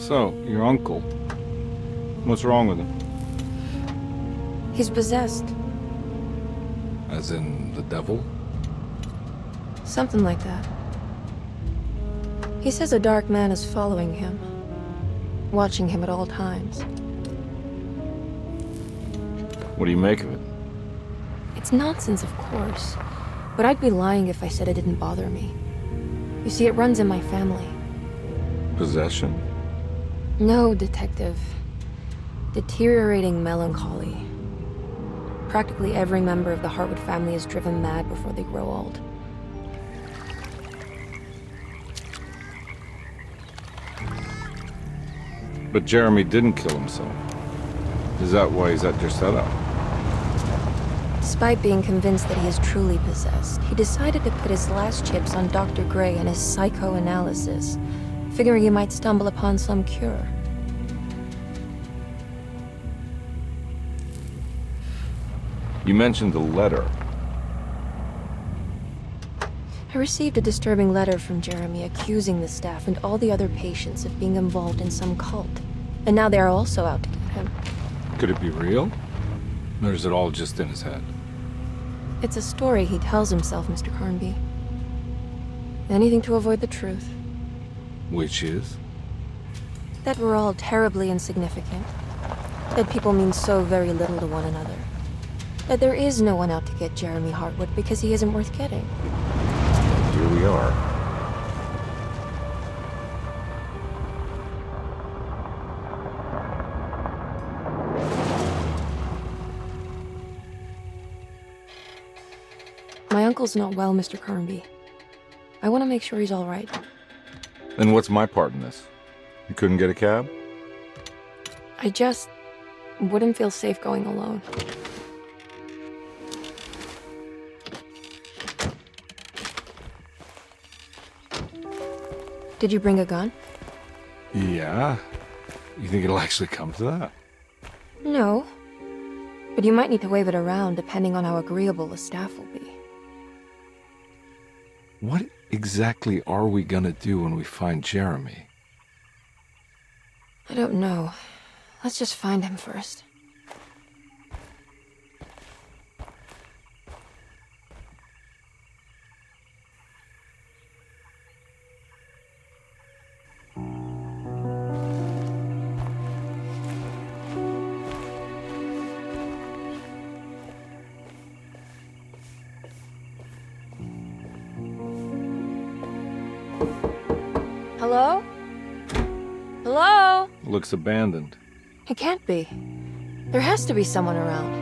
So, your uncle. What's wrong with him? He's possessed. As in the devil? Something like that. He says a dark man is following him, watching him at all times. What do you make of it? It's nonsense, of course, but I'd be lying if I said it didn't bother me. You see, it runs in my family. Possession? No, Detective. Deteriorating melancholy. Practically every member of the Hartwood family is driven mad before they grow old. But Jeremy didn't kill himself. Is that why he's at your setup? Despite being convinced that he is truly possessed, he decided to put his last chips on Dr. Gray and his psychoanalysis, figuring he might stumble upon some cure. You mentioned the letter. I received a disturbing letter from Jeremy accusing the staff and all the other patients of being involved in some cult. And now they are also out to get him. Could it be real? Or is it all just in his head? It's a story he tells himself, Mr. Carnby. Anything to avoid the truth. Which is? That we're all terribly insignificant. That people mean so very little to one another. That there is no one out to get Jeremy Hartwood because he isn't worth getting. Here we are. My uncle's not well, Mr. Carnby. I want to make sure he's all right. Then what's my part in this? You couldn't get a cab? I just wouldn't feel safe going alone. Did you bring a gun? Yeah. You think it'll actually come to that? No. But you might need to wave it around depending on how agreeable the staff will be. What exactly are we gonna do when we find Jeremy? I don't know. Let's just find him first. Hello? Hello? Looks abandoned. It can't be. There has to be someone around.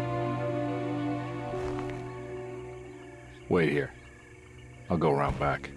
Wait here. I'll go around back.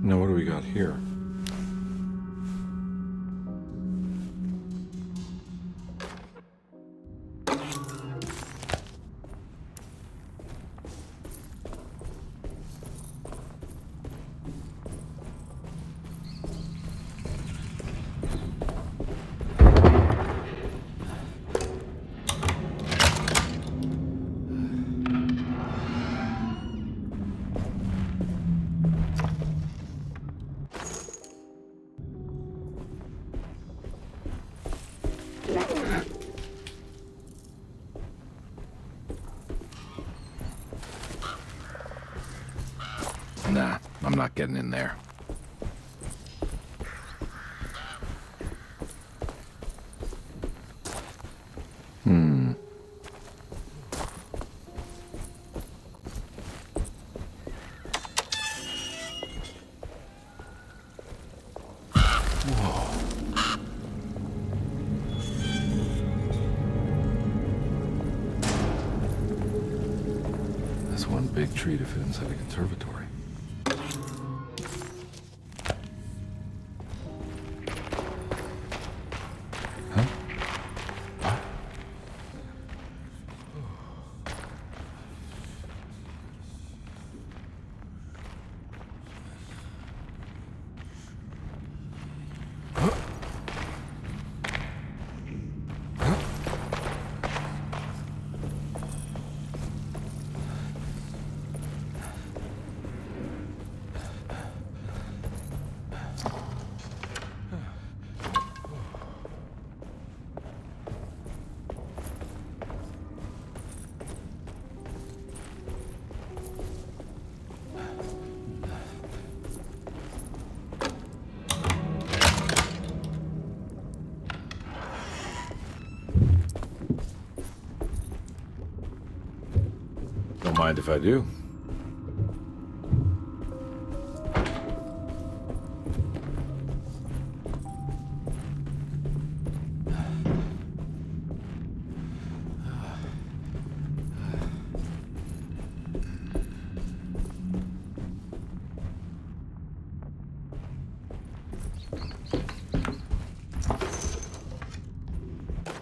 Now what do we got here? Nah, I'm not getting in there. That's one big tree to fit inside a conservatory. mind if I do.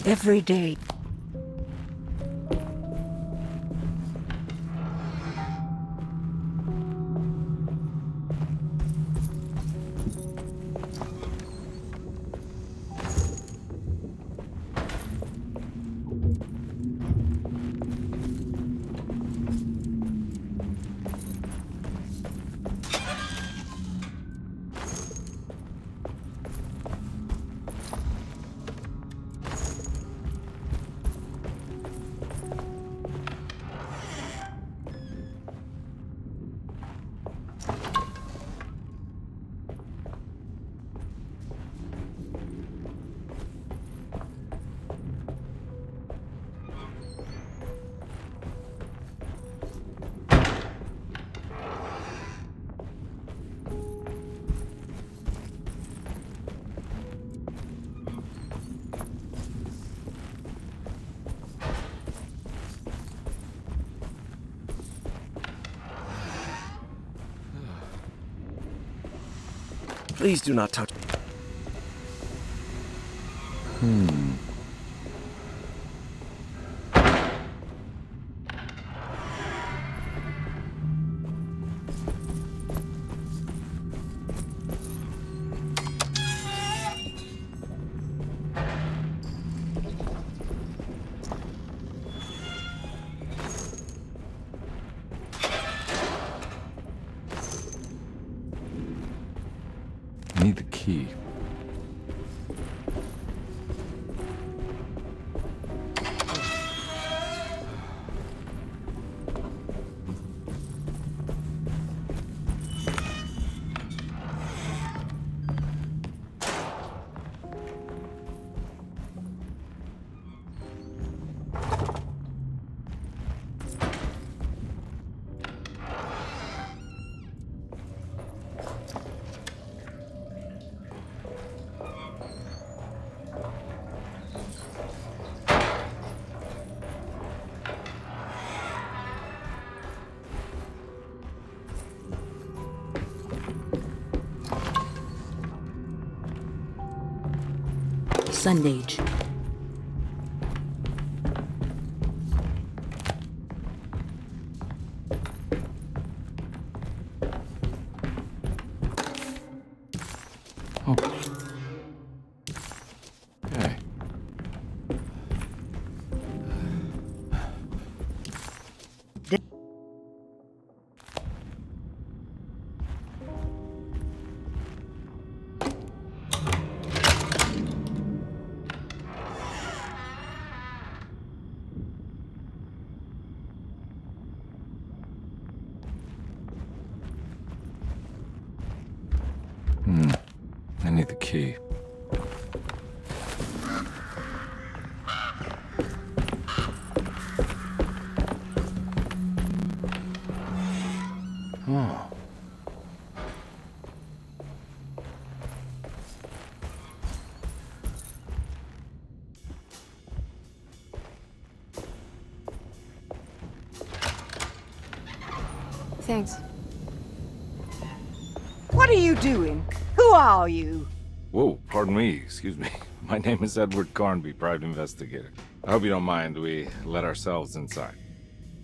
Every day. Please do not touch. I need the key. Sundage. Oh. Okay. I need the key. Oh. Thanks. What are you doing? Who are you? Whoa, pardon me, excuse me. My name is Edward Carnby, private investigator. I hope you don't mind we let ourselves inside.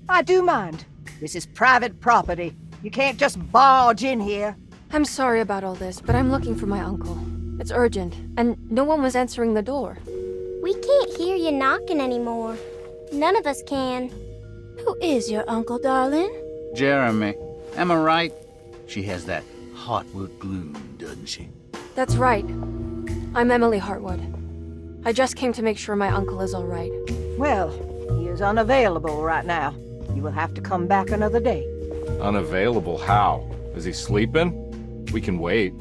I do mind. This is private property. You can't just barge in here. I'm sorry about all this, but I'm looking for my uncle. It's urgent, and no one was answering the door. We can't hear you knocking anymore. None of us can. Who is your uncle, darling? Jeremy. Am I right? She has that Heartwood gloom, doesn't she? That's right. I'm Emily Hartwood. I just came to make sure my uncle is all right. Well, he is unavailable right now. You will have to come back another day. Unavailable how? Is he sleeping? We can wait.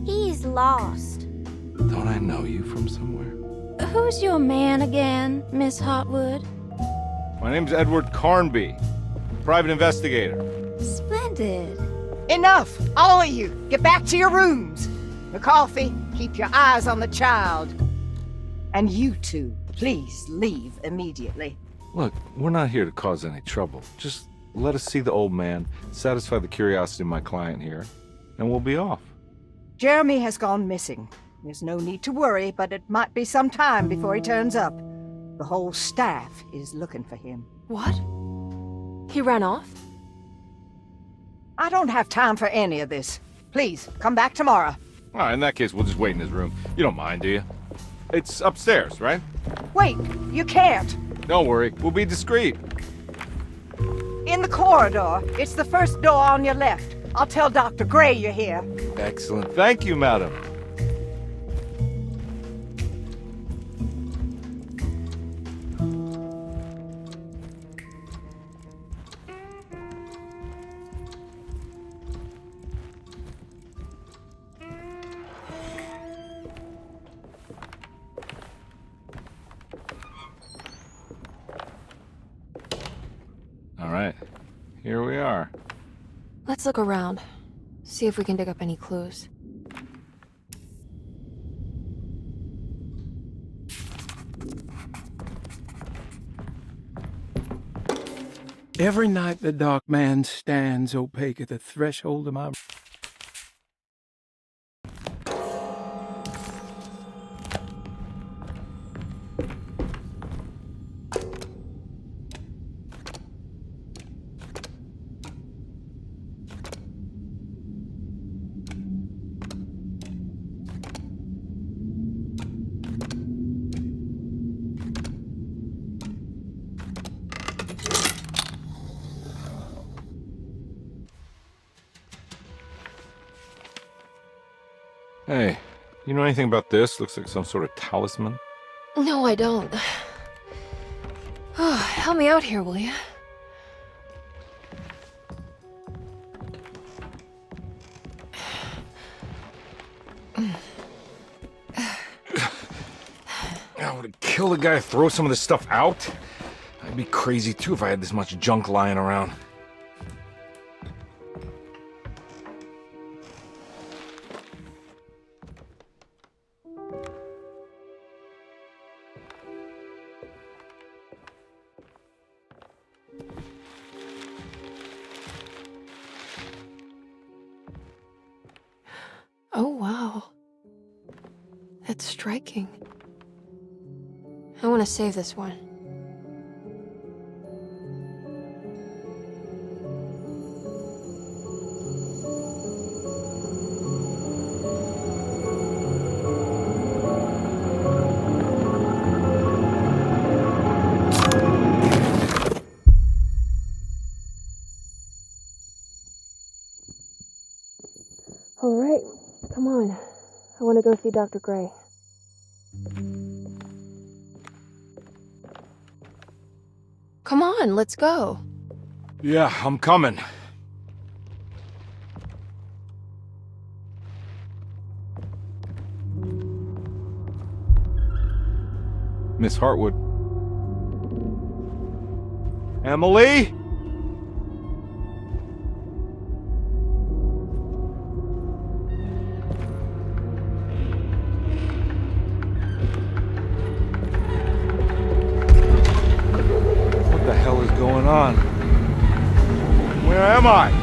He's lost. Don't I know you from somewhere? Who's your man again, Miss Hartwood? My name's Edward Carnby. private investigator. Splendid. Enough! All of you, get back to your rooms. McCarthy, keep your eyes on the child. And you two, please leave immediately. Look, we're not here to cause any trouble. Just let us see the old man, satisfy the curiosity of my client here, and we'll be off. Jeremy has gone missing. There's no need to worry, but it might be some time before he turns up. The whole staff is looking for him. What? He ran off? I don't have time for any of this. Please, come back tomorrow. All right, in that case, we'll just wait in his room. You don't mind, do you? It's upstairs, right? Wait, you can't. Don't worry, we'll be discreet. In the corridor. It's the first door on your left. I'll tell Dr. Gray you're here. Excellent. Thank you, madam. All right, here we are. Let's look around. See if we can dig up any clues. Every night the dark man stands opaque at the threshold of my... Hey, you know anything about this? Looks like some sort of talisman. No, I don't. Oh, help me out here, will you? I would kill the guy to throw some of this stuff out. I'd be crazy too if I had this much junk lying around. Oh, wow. That's striking. I want to save this one. All right, come on. I want to go see Dr. Gray. Come on, let's go. Yeah, I'm coming. Miss Hartwood. Emily? What the hell is going on? Where am I?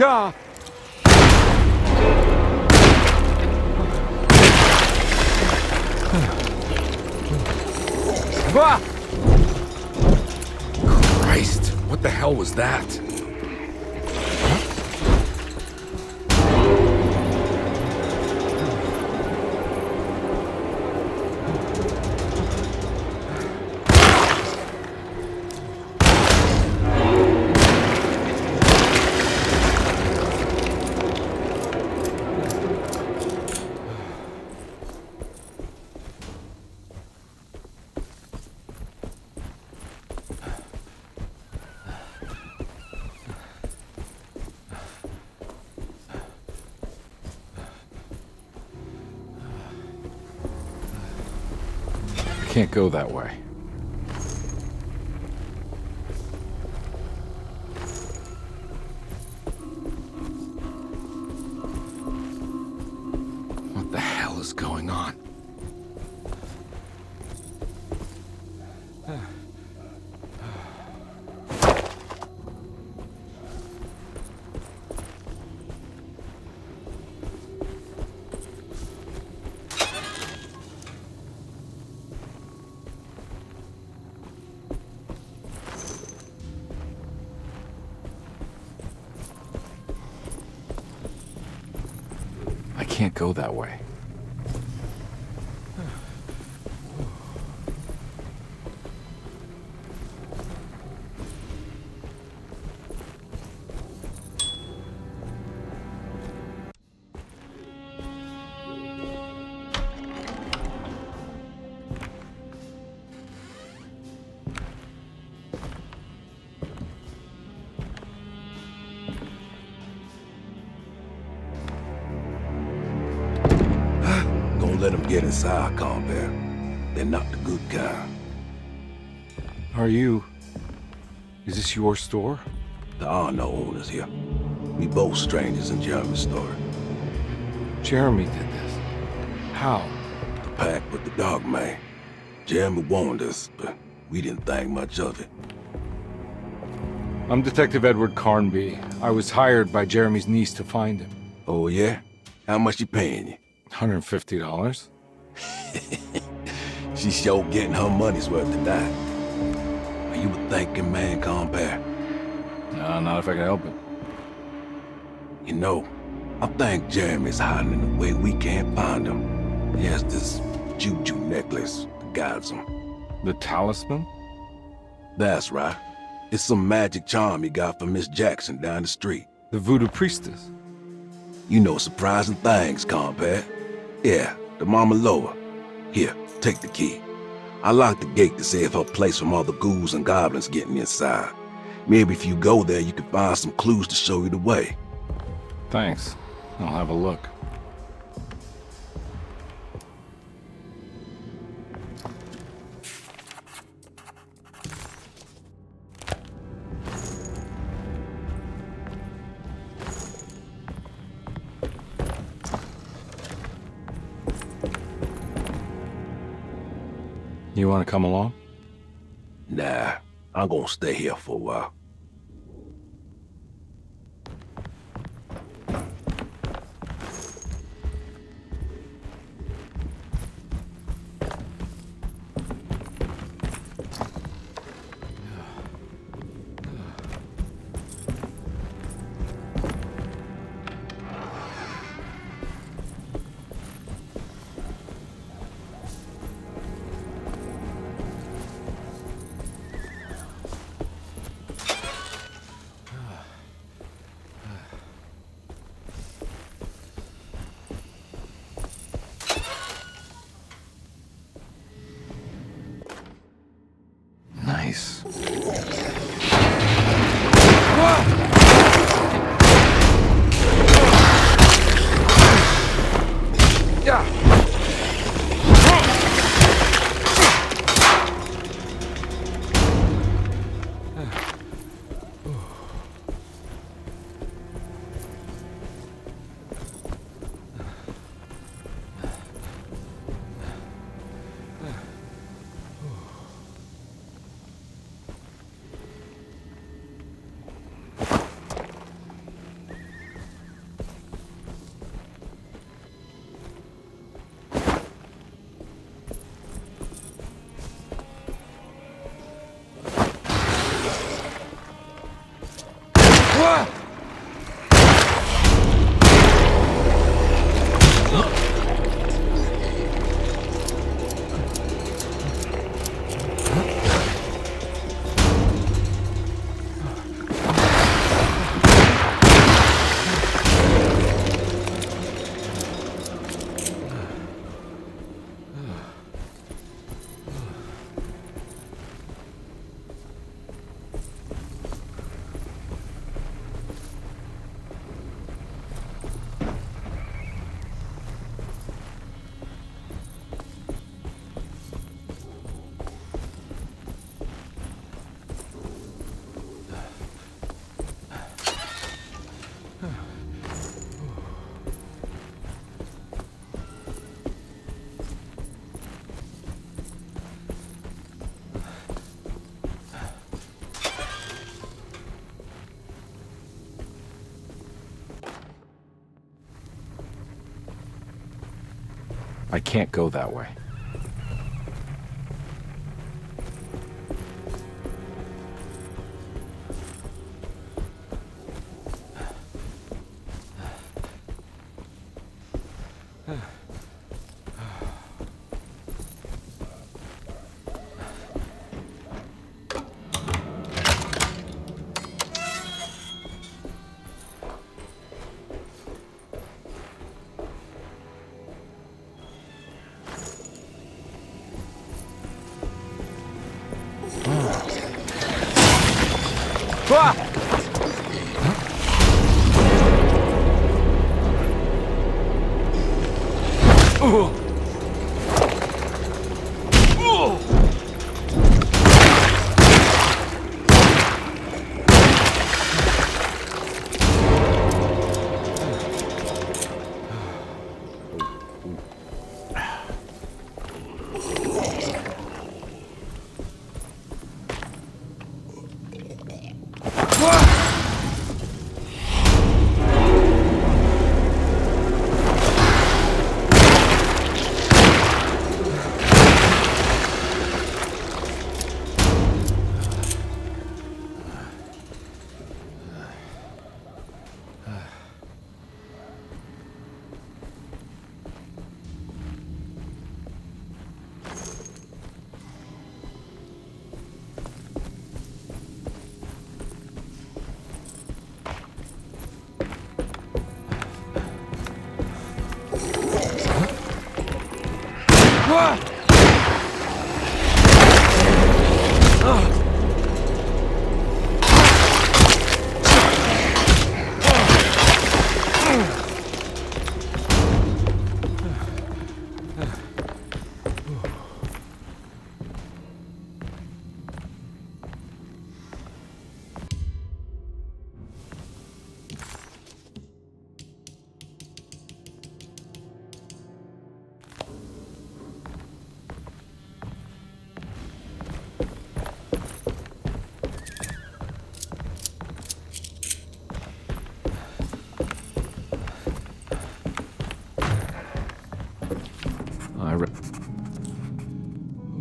Ah! Ah! Christ, what the hell was that? can't go that way. What the hell is going on? I can't go that way. Let them get inside, combat. They're not the good kind. Are you... Is this your store? There are no owners here. We both strangers in Jeremy's story. Jeremy did this. How? The pact with the dog man. Jeremy warned us, but we didn't think much of it. I'm Detective Edward Carnby. I was hired by Jeremy's niece to find him. Oh, yeah? How much she paying you? $150? She's sure getting her money's worth tonight. Are you a thinking man, compare? No, not if I can help it. You know, I think Jeremy's hiding in a way we can't find him. He has this juju necklace that guides him. The talisman? That's right. It's some magic charm he got from Miss Jackson down the street. The voodoo priestess? You know surprising things, compare. Yeah, the Mama Loa. Here, take the key. I locked the gate to save her place from all the ghouls and goblins getting inside. Maybe if you go there, you can find some clues to show you the way. Thanks. I'll have a look. You want to come along? Nah, I'm gonna stay here for a while. Nice. I can't go that way.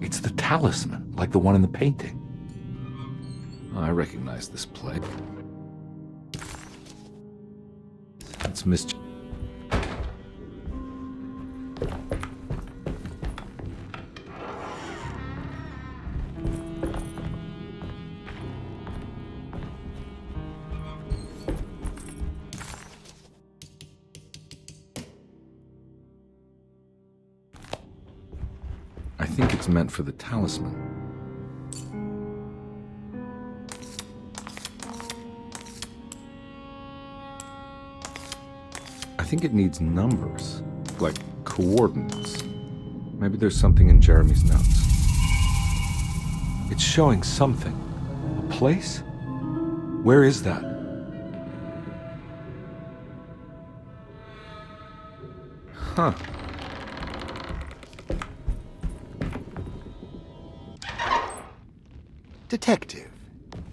It's the talisman, like the one in the painting. I recognize this plate. It's mischief. I think it's meant for the talisman. I think it needs numbers, like coordinates. Maybe there's something in Jeremy's notes. It's showing something. A place? Where is that? Huh. Detective,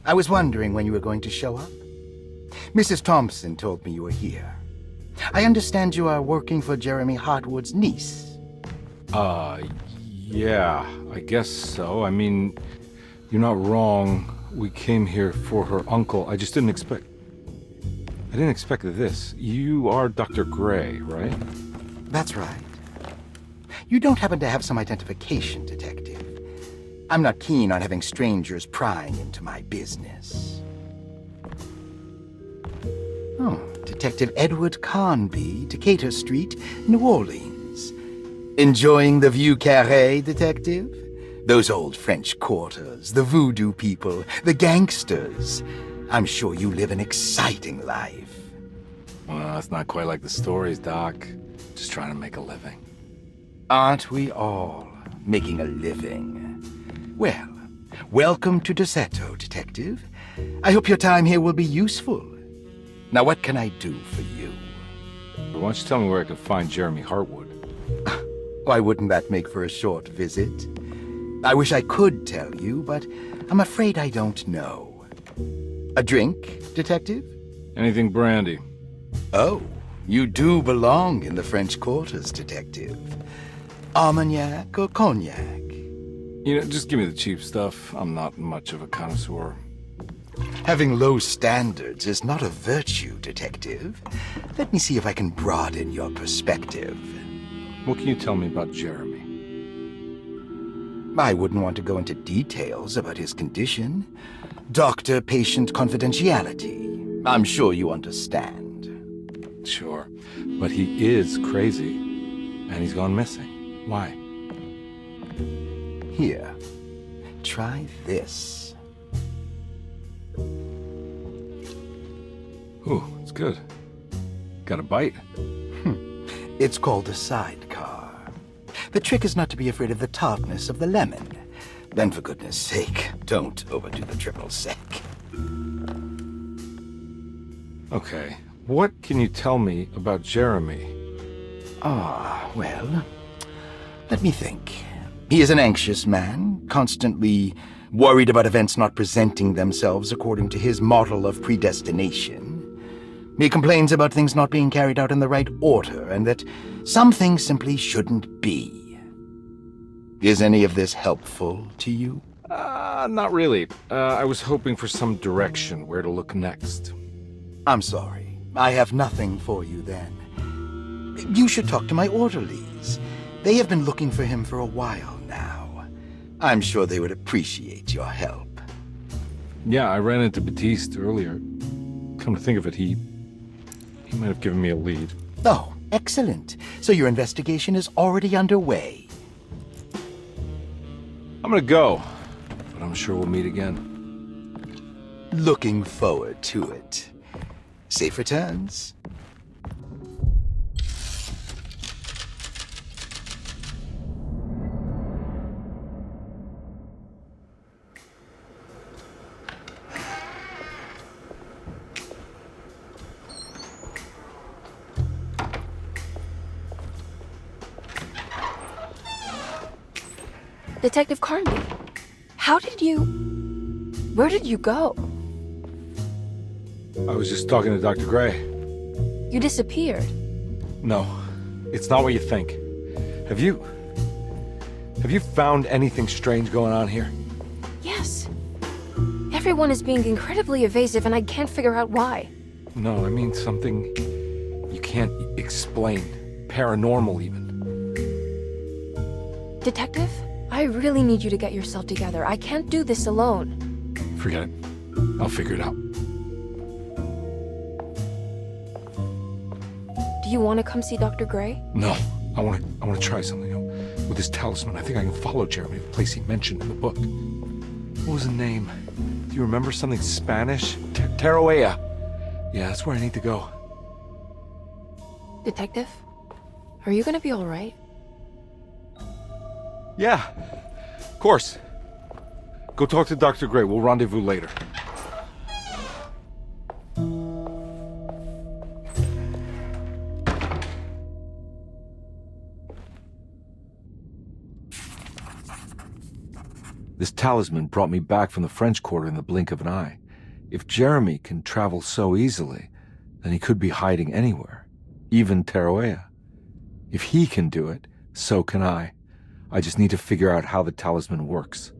I was wondering when you were going to show up. Mrs. Thompson told me you were here. I understand you are working for Jeremy Hartwood's niece. Yeah, I guess so. I mean, you're not wrong. We came here for her uncle. I just didn't expect... I didn't expect this. You are Dr. Gray, right? That's right. You don't happen to have some identification, Detective. I'm not keen on having strangers prying into my business. Oh, Detective Edward Carnby, Decatur Street, New Orleans. Enjoying the Vieux Carré, Detective? Those old French quarters, the voodoo people, the gangsters. I'm sure you live an exciting life. Well, it's not quite like the stories, Doc. Just trying to make a living. Aren't we all making a living? Well, welcome to Deseto, Detective. I hope your time here will be useful. Now, what can I do for you? Why don't you tell me where I can find Jeremy Hartwood? Why wouldn't that make for a short visit? I wish I could tell you, but I'm afraid I don't know. A drink, Detective? Anything brandy. Oh, you do belong in the French quarters, Detective. Armagnac or cognac? You know, just give me the cheap stuff. I'm not much of a connoisseur. Having low standards is not a virtue, Detective. Let me see if I can broaden your perspective. What can you tell me about Jeremy? I wouldn't want to go into details about his condition. Doctor-patient confidentiality. I'm sure you understand. Sure, but he is crazy, and he's gone missing. Why? Here, try this. Ooh, it's good. Got a bite? It's called a sidecar. The trick is not to be afraid of the tartness of the lemon. Then, for goodness sake, don't overdo the triple sec. Okay, what can you tell me about Jeremy? Well, let me think. He is an anxious man, constantly worried about events not presenting themselves according to his model of predestination. He complains about things not being carried out in the right order, and that some things simply shouldn't be. Is any of this helpful to you? Not really. I was hoping for some direction where to look next. I'm sorry. I have nothing for you then. You should talk to my orderlies. They have been looking for him for a while now. I'm sure they would appreciate your help. Yeah, I ran into Batiste earlier. Come to think of it, he might have given me a lead. Oh, excellent. So your investigation is already underway. I'm gonna go, but I'm sure we'll meet again. Looking forward to it. Safe returns. Detective Carnby, where did you go? I was just talking to Dr. Gray. You disappeared. No, it's not what you think. Have you found anything strange going on here? Yes. Everyone is being incredibly evasive and I can't figure out why. No, I mean something you can't explain. Paranormal, even. Detective, I really need you to get yourself together. I can't do this alone. Forget it. I'll figure it out. Do you want to come see Dr. Gray? No, I want to try something. With this talisman, I think I can follow Jeremy to the place he mentioned in the book. What was the name? Do you remember something Spanish? Tarawea. Yeah, that's where I need to go. Detective, are you gonna be all right? Yeah, of course. Go talk to Dr. Gray. We'll rendezvous later. This talisman brought me back from the French Quarter in the blink of an eye. If Jeremy can travel so easily, then he could be hiding anywhere, even Tarawea. If he can do it, so can I. I just need to figure out how the talisman works.